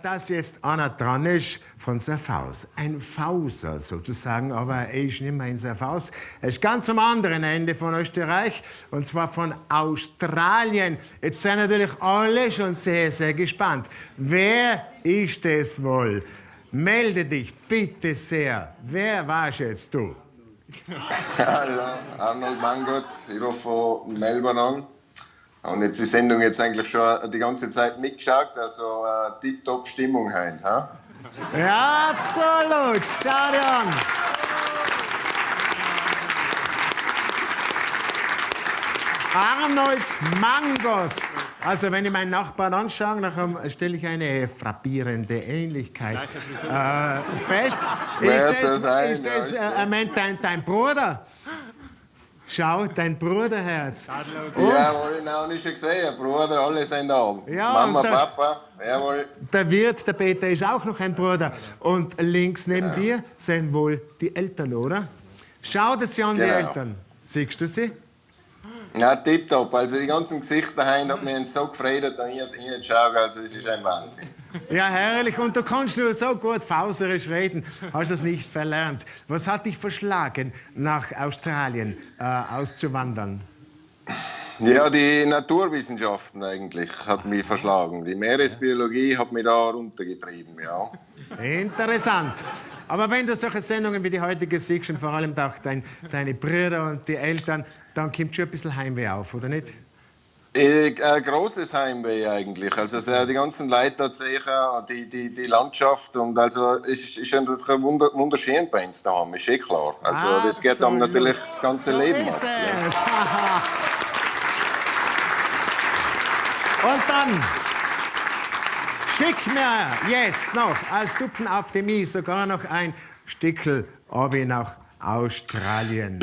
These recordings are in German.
dass jetzt einer dran ist von Servaus. Ein Fauser sozusagen, aber er ist nicht mehr in Servaus. Er ist ganz am anderen Ende von Österreich, und zwar von Australien. Jetzt sind natürlich alle schon sehr, sehr gespannt. Wer ist es wohl? Melde dich bitte sehr. Wer warst jetzt du? Hallo, Arnold Mangot, ich rufe von Melbourne an. Und jetzt die Sendung jetzt eigentlich schon die ganze Zeit mitgeschaut, also tipptopp Stimmung heute. Ha? Ja, absolut. Schau dir an. Arnold Mangot. Also wenn ich meinen Nachbarn anschaue, dann stelle ich eine frappierende Ähnlichkeit fest. Ist das dein Bruder? Schau, dein Bruderherz. Jawohl, nein, ich schon gesehen, Bruder, alle sind da. Ja, Mama, Papa, jawohl. Der Wirt, der Peter, ist auch noch ein Bruder. Und links neben dir sind wohl die Eltern, oder? Schau dir an, Genau. die Eltern. Siehst du sie? Ja, tipptopp. Also die ganzen Gesichter haben hat mich so gefreut, dass ich jetzt schaue. Also es ist ein Wahnsinn. Ja, herrlich. Und du kannst nur so gut fauserisch reden. Hast das nicht verlernt. Was hat dich verschlagen, nach Australien auszuwandern? Ja, die Naturwissenschaften eigentlich hat mich verschlagen. Die Meeresbiologie hat mich da runtergetrieben, ja. Interessant. Aber wenn du solche Sendungen wie die heutige siehst und vor allem auch deine Brüder und die Eltern, dann kommt schon ein bisschen Heimweh auf, oder nicht? Ein großes Heimweh eigentlich. Also die ganzen Leute da sehen, die Landschaft, und also es ist natürlich wunderschön bei uns daheim, ist eh klar. Also das geht dann natürlich das ganze Leben ab. Ja. Und dann schick mir jetzt noch als Tupfen auf die Mies sogar noch ein Stickel nach Australien.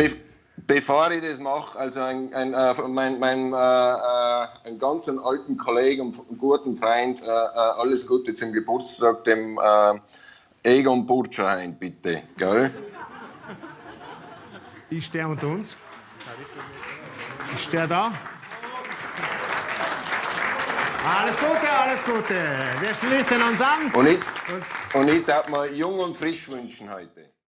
Bevor ich das mache, also einen ganz alten Kollegen und guten Freund, alles Gute zum Geburtstag, dem Egon Burtscherheim, bitte, gell? Ist der unter uns? Ist der da? Alles Gute, alles Gute. Wir schließen uns an. Und ich darf mir jung und frisch wünschen heute.